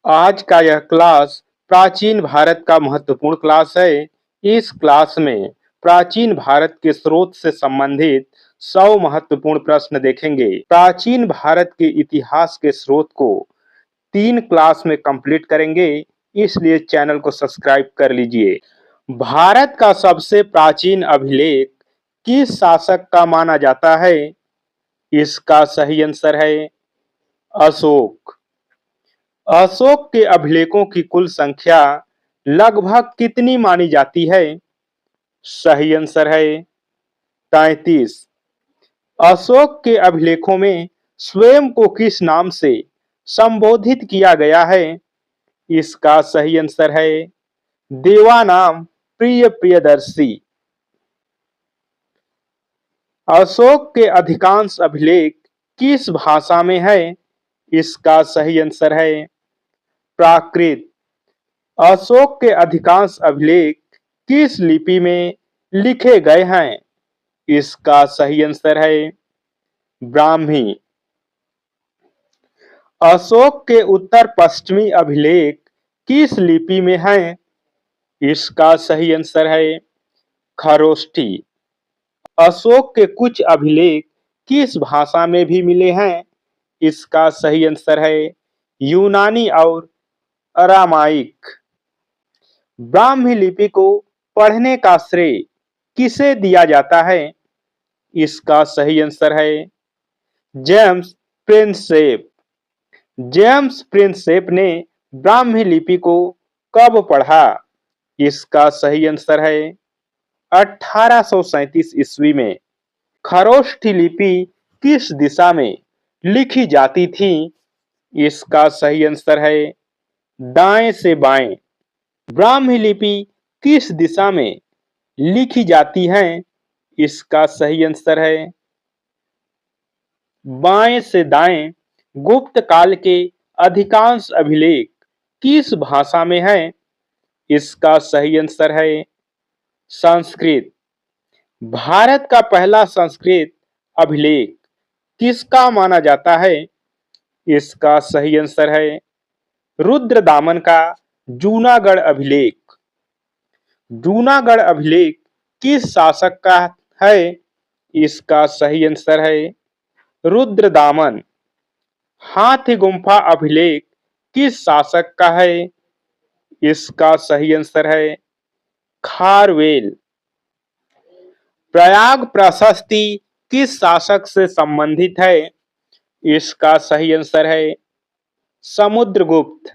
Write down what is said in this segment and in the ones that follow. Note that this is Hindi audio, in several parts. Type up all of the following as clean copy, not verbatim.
आज का यह क्लास प्राचीन भारत का महत्वपूर्ण क्लास है। इस क्लास में प्राचीन भारत के स्रोत से संबंधित 100 महत्वपूर्ण प्रश्न देखेंगे। प्राचीन भारत के इतिहास के स्रोत को 3 क्लास में कंप्लीट करेंगे, इसलिए चैनल को सब्सक्राइब कर लीजिए। भारत का सबसे प्राचीन अभिलेख किस शासक का माना जाता है? इसका सही आंसर है अशोक। अशोक के अभिलेखों की कुल संख्या लगभग कितनी मानी जाती है? सही आंसर है 33। अशोक के अभिलेखों में स्वयं को किस नाम से संबोधित किया गया है? इसका सही आंसर है देवानाम प्रिय प्रियदर्शी। अशोक के अधिकांश अभिलेख किस भाषा में है? इसका सही आंसर है प्राकृत। अशोक के अधिकांश अभिलेख किस लिपि में लिखे गए हैं? इसका सही आंसर है ब्राह्मी। अशोक के उत्तर पश्चिमी अभिलेख किस लिपि में हैं? इसका सही आंसर है खरोष्ठी। अशोक के कुछ अभिलेख किस भाषा में भी मिले हैं? इसका सही आंसर है यूनानी और अरामाइक। ब्राह्मी लिपि को पढ़ने का श्रेय किसे दिया जाता है? इसका सही आंसर है जेम्स प्रिंसेप। जेम्स प्रिंसेप ने ब्राह्मी लिपि को कब पढ़ा? इसका सही आंसर है 1837 ईस्वी में। खरोष्ठी लिपि किस दिशा में लिखी जाती थी? इसका सही आंसर है दाएं से बाएं। ब्राह्मी लिपि किस दिशा में लिखी जाती है? इसका सही आंसर है बाएं से दाएं। गुप्त काल के अधिकांश अभिलेख किस भाषा में है? इसका सही आंसर है संस्कृत। भारत का पहला संस्कृत अभिलेख किसका माना जाता है? इसका सही आंसर है रुद्रदामन का जूनागढ़ अभिलेख। जूनागढ़ अभिलेख किस शासक का है? इसका सही आंसर है रुद्रदामन। हाथी गुम्फा अभिलेख किस शासक का है? इसका सही आंसर है खारवेल। प्रयाग प्रशस्ति किस शासक से संबंधित है? इसका सही आंसर है समुद्रगुप्त।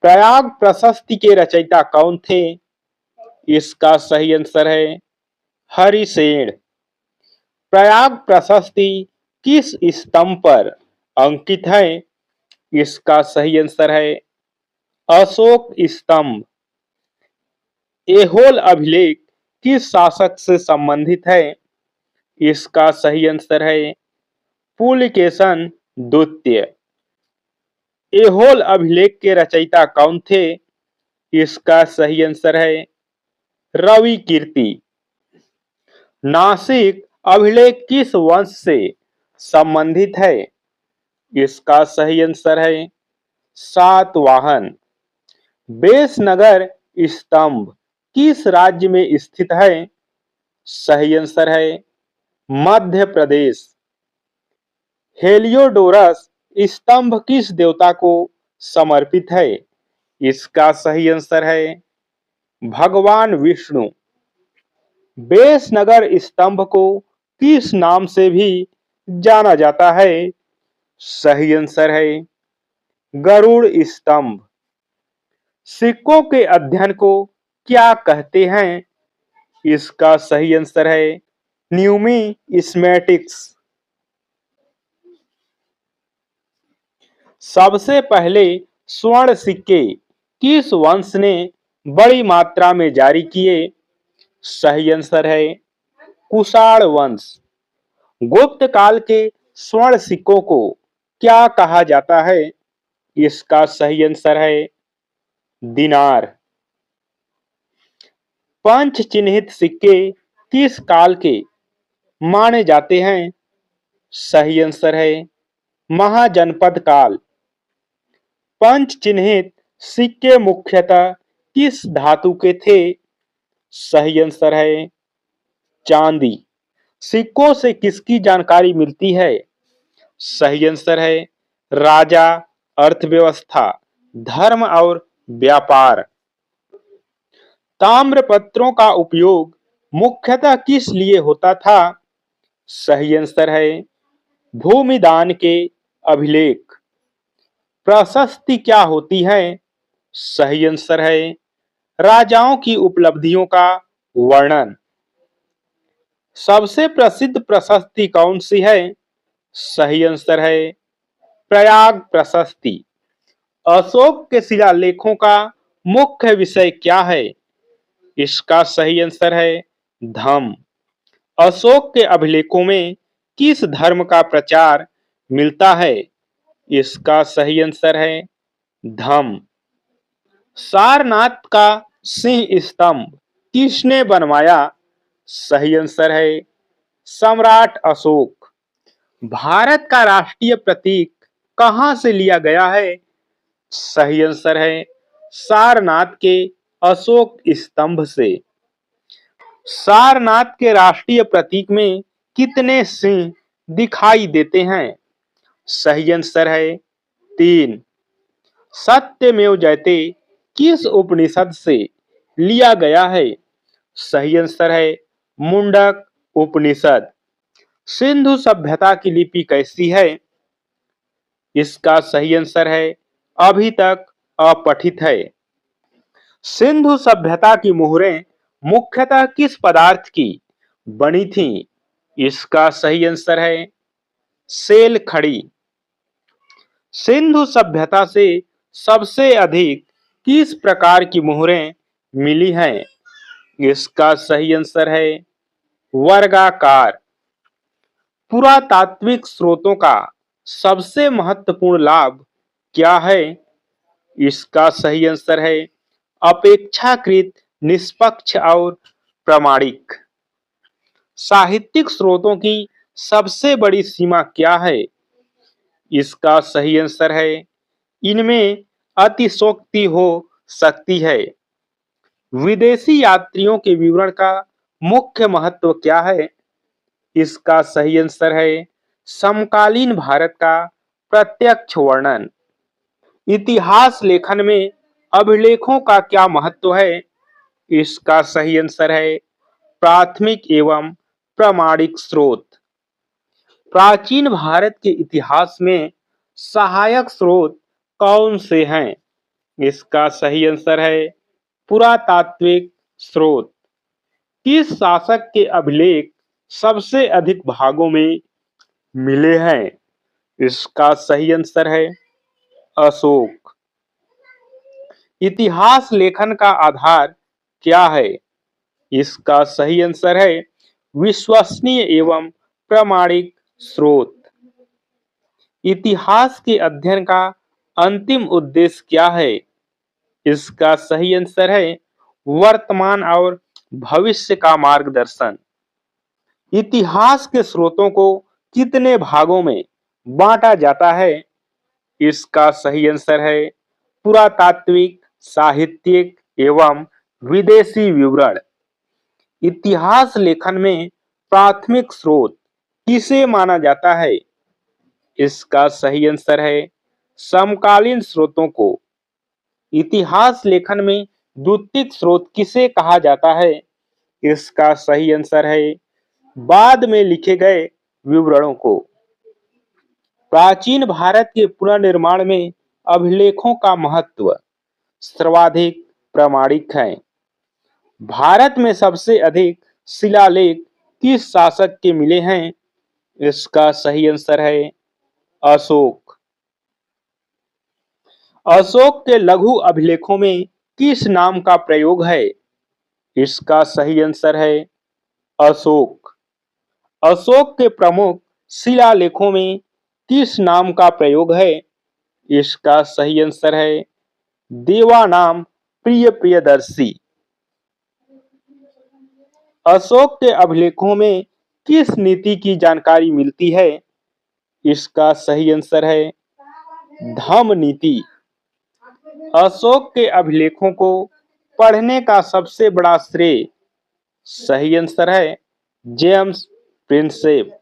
प्रयाग प्रशस्ति के रचयिता कौन थे? इसका सही आंसर है हरिसेन। प्रयाग प्रशस्ति किस स्तंभ पर अंकित है? इसका सही आंसर है अशोक स्तंभ। ऐहोल अभिलेख किस शासक से संबंधित है? इसका सही आंसर है पुलकेशन द्वितीय। ऐहोल अभिलेख के रचयिता कौन थे? इसका सही आंसर है रवि कीर्ति। नासिक अभिलेख किस वंश से संबंधित है? इसका सही आंसर है सातवाहन। बेसनगर स्तंभ किस राज्य में स्थित है? सही आंसर है मध्य प्रदेश। हेलियोडोरस स्तंभ किस देवता को समर्पित है? इसका सही आंसर है भगवान विष्णु। बेसनगर स्तंभ को किस नाम से भी जाना जाता है? सही आंसर है गरुड़ स्तंभ। सिक्कों के अध्ययन को क्या कहते हैं? इसका सही आंसर है न्यूमिस्मेटिक्स। सबसे पहले स्वर्ण सिक्के किस वंश ने बड़ी मात्रा में जारी किए? सही आंसर है कुषाण वंश। गुप्त काल के स्वर्ण सिक्कों को क्या कहा जाता है? इसका सही आंसर है दिनार। पंच चिन्हित सिक्के किस काल के माने जाते हैं? सही आंसर है महाजनपद काल। पंच चिन्हित सिक्के मुख्यतः किस धातु के थे? सही आंसर है चांदी। सिक्कों से किसकी जानकारी मिलती है? सही आंसर है राजा, अर्थव्यवस्था, धर्म और व्यापार। ताम्रपत्रों का उपयोग मुख्यतः किस लिए होता था? सही आंसर है भूमिदान के अभिलेख। प्रशस्ति क्या होती है? सही आंसर है राजाओं की उपलब्धियों का वर्णन। सबसे प्रसिद्ध प्रशस्ति कौन सी है? सही आंसर है प्रयाग प्रशस्ति। अशोक के शिलालेखों का मुख्य विषय क्या है? इसका सही आंसर है धम्म। अशोक के अभिलेखों में किस धर्म का प्रचार मिलता है? इसका सही आंसर है धम्म। सारनाथ का सिंह स्तंभ किसने बनवाया? सही आंसर है सम्राट अशोक। भारत का राष्ट्रीय प्रतीक कहां से लिया गया है? सही आंसर है सारनाथ के अशोक स्तंभ से। सारनाथ के राष्ट्रीय प्रतीक में कितने सिंह दिखाई देते हैं? सही आंसर है 3। सत्यमेव जयते किस उपनिषद से लिया गया है? सही आंसर है मुंडक उपनिषद। सिंधु सभ्यता की लिपि कैसी है? इसका सही आंसर है अभी तक अपठित है। सिंधु सभ्यता की मुहरें मुख्यतः किस पदार्थ की बनी थीं? इसका सही आंसर है सेल खड़ी। सिंधु सभ्यता से सबसे अधिक किस प्रकार की मुहरें मिली हैं? इसका सही आंसर है वर्गाकार। पुरातात्विक स्रोतों का सबसे महत्वपूर्ण लाभ क्या है? इसका सही आंसर है अपेक्षाकृत निष्पक्ष और प्रामाणिक। साहित्यिक स्रोतों की सबसे बड़ी सीमा क्या है? इसका सही आंसर है इनमें अतिशयोक्ति हो सकती है। विदेशी यात्रियों के विवरण का मुख्य महत्व क्या है? इसका सही आंसर है समकालीन भारत का प्रत्यक्ष वर्णन। इतिहास लेखन में अभिलेखों का क्या महत्व है? इसका सही आंसर है प्राथमिक एवं प्रामाणिक स्रोत। प्राचीन भारत के इतिहास में सहायक स्रोत कौन से हैं? इसका सही आंसर है पुरातात्विक स्रोत। किस शासक के अभिलेख सबसे अधिक भागों में मिले हैं? इसका सही आंसर है अशोक। इतिहास लेखन का आधार क्या है? इसका सही आंसर है विश्वसनीय एवं प्रामाणिक स्रोत। इतिहास के अध्ययन का अंतिम उद्देश्य क्या है? इसका सही आंसर है वर्तमान और भविष्य का मार्गदर्शन। इतिहास के स्रोतों को कितने भागों में बांटा जाता है? इसका सही आंसर है पुरातात्विक, साहित्यिक एवं विदेशी विवरण। इतिहास लेखन में प्राथमिक स्रोत किसे माना जाता है? इसका सही आंसर है समकालीन स्रोतों को। इतिहास लेखन में द्वितीयक स्रोत किसे कहा जाता है? इसका सही आंसर है बाद में लिखे गए विवरणों को। प्राचीन भारत के पुनर्निर्माण में अभिलेखों का महत्व सर्वाधिक प्रामाणिक है। भारत में सबसे अधिक शिलालेख किस शासक के मिले हैं? इसका सही आंसर है अशोक। अशोक के लघु अभिलेखों में किस नाम का प्रयोग है? इसका सही आंसर है अशोक। अशोक के प्रमुख शिलालेखों में किस नाम का प्रयोग है? इसका सही आंसर है देवानाम प्रिय प्रियदर्शी। अशोक के अभिलेखों में किस नीति की जानकारी मिलती है? इसका सही आंसर है धम्म नीति। अशोक के अभिलेखों को पढ़ने का सबसे बड़ा श्रेय, सही आंसर है जेम्स प्रिंसेप।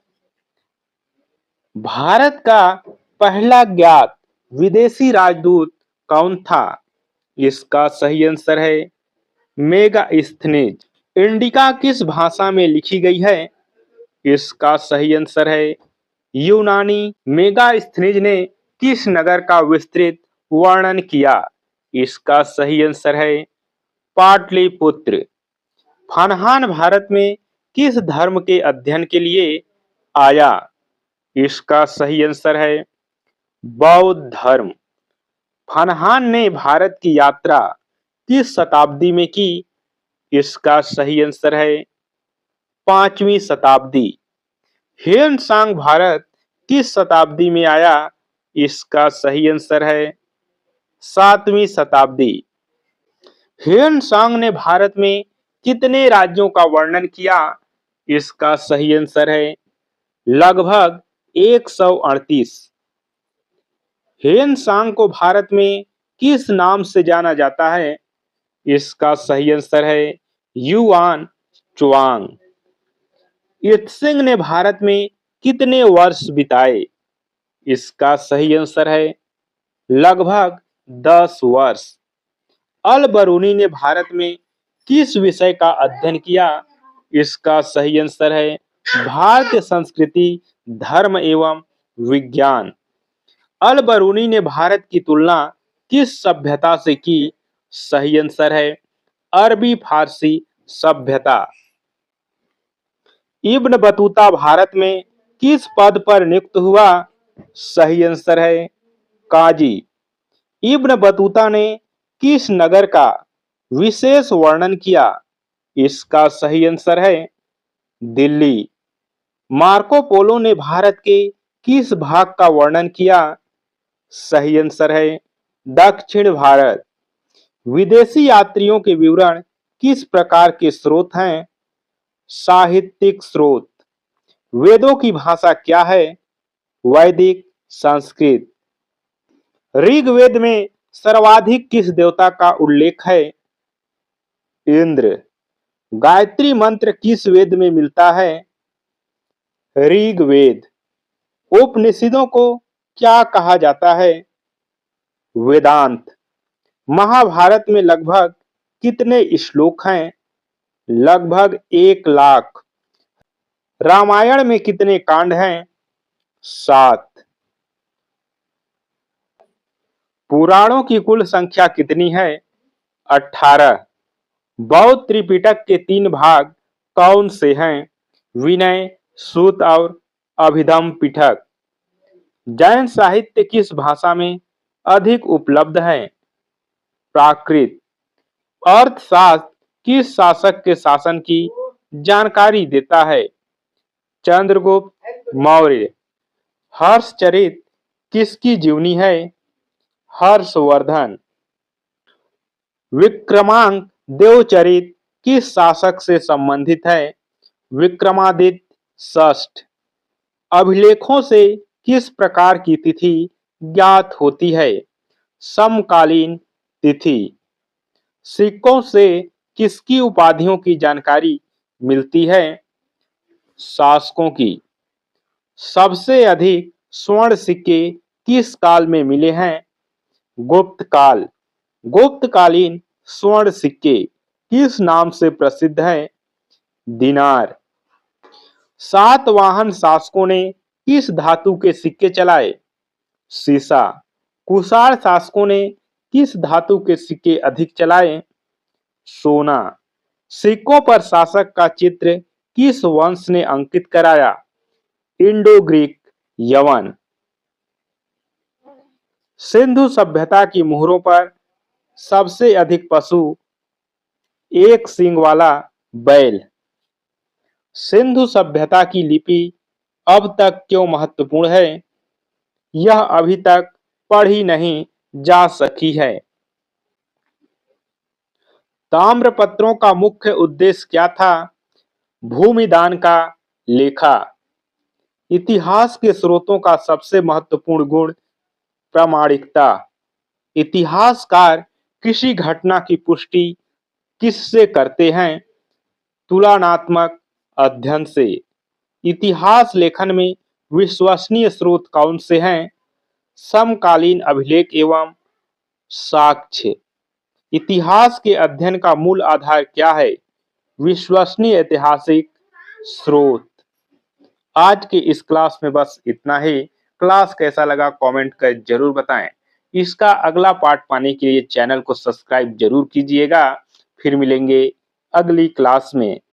भारत का पहला ज्ञात विदेशी राजदूत कौन था? इसका सही आंसर है मेगास्थनीज। इंडिका किस भाषा में लिखी गई है? इसका सही आंसर है यूनानी। मेगास्थनीज ने किस नगर का विस्तृत वर्णन किया? इसका सही आंसर है पाटलिपुत्र। फनहान भारत में किस धर्म के अध्ययन के लिए आया? इसका सही आंसर है बौद्ध धर्म। फनहान ने भारत की यात्रा किस शताब्दी में की? इसका सही आंसर है 5वीं शताब्दी। ह्वेनसांग भारत किस शताब्दी में आया? इसका सही आंसर है 7वीं शताब्दी। ह्वेनसांग ने भारत में कितने राज्यों का वर्णन किया? इसका सही आंसर है लगभग 138। ह्वेनसांग को भारत में किस नाम से जाना जाता है? इसका सही आंसर है युआन चुआंग। इत्सिंग ने भारत में कितने वर्ष बिताए? इसका सही आंसर है लगभग 10 वर्ष। अल बरूनी ने भारत में किस विषय का अध्ययन किया? इसका सही आंसर है भारतीय संस्कृति, धर्म एवं विज्ञान। अल बरूनी ने भारत की तुलना किस सभ्यता से की? सही आंसर है अरबी फारसी सभ्यता। इब्न बतूता भारत में किस पद पर नियुक्त हुआ? सही आंसर है काजी। इब्न बतूता ने किस नगर का विशेष वर्णन किया? इसका सही आंसर है दिल्ली। मार्को पोलो ने भारत के किस भाग का वर्णन किया? सही आंसर है दक्षिण भारत। विदेशी यात्रियों के विवरण किस प्रकार के स्रोत हैं? साहित्यिक स्रोत। वेदों की भाषा क्या है? वैदिक संस्कृत। ऋग्वेद में सर्वाधिक किस देवता का उल्लेख है? इंद्र। गायत्री मंत्र किस वेद में मिलता है? ऋग्वेद। उपनिषदों को क्या कहा जाता है? वेदांत। महाभारत में लगभग कितने श्लोक हैं? लगभग 1 लाख। रामायण में कितने कांड हैं? 7। पुराणों की कुल संख्या कितनी है? 18। बौद्ध त्रिपिटक के 3 भाग कौन से हैं? विनय, सूत और अभिधम पिटक। जैन साहित्य किस भाषा में अधिक उपलब्ध है? प्राकृत। अर्थशास्त्र किस शासक के शासन की जानकारी देता है? चंद्रगुप्त मौर्य। हर्षचरित किसकी जीवनी है? हर्षवर्धन। विक्रमांक देवचरित किस शासक से संबंधित है? विक्रमादित्य षष्ठ। अभिलेखों से किस प्रकार की तिथि ज्ञात होती है? समकालीन तिथि। सिक्कों से किसकी उपाधियों की जानकारी मिलती है? शासकों की। सबसे अधिक स्वर्ण सिक्के किस काल में मिले हैं? गुप्त काल। गुप्तकालीन स्वर्ण सिक्के किस नाम से प्रसिद्ध हैं? दिनार। सातवाहन शासकों ने किस धातु के सिक्के चलाए? सीसा। कुषाण शासकों ने किस धातु के सिक्के अधिक चलाए? सोना। सिक्कों पर शासक का चित्र किस वंश ने अंकित कराया? इंडो ग्रीक यवन। सिंधु सभ्यता की मुहरों पर सबसे अधिक पशु एक सींग वाला बैल। सिंधु सभ्यता की लिपि अब तक क्यों महत्वपूर्ण है? यह अभी तक पढ़ी नहीं जा सकी है। ताम्रपत्रों का मुख्य उद्देश्य क्या था? भूमिदान का लेखा। इतिहास के स्रोतों का सबसे महत्वपूर्ण गुण प्रामाणिकता। इतिहासकार किसी घटना की पुष्टि किससे करते हैं? तुलनात्मक अध्ययन से। इतिहास लेखन में विश्वसनीय स्रोत कौन से हैं? समकालीन अभिलेख एवं साक्ष्य। इतिहास के अध्ययन का मूल आधार क्या है? विश्वसनीय ऐतिहासिक स्रोत। आज के इस क्लास में बस इतना ही। क्लास कैसा लगा कमेंट कर जरूर बताएं। इसका अगला पार्ट पाने के लिए चैनल को सब्सक्राइब जरूर कीजिएगा। फिर मिलेंगे अगली क्लास में।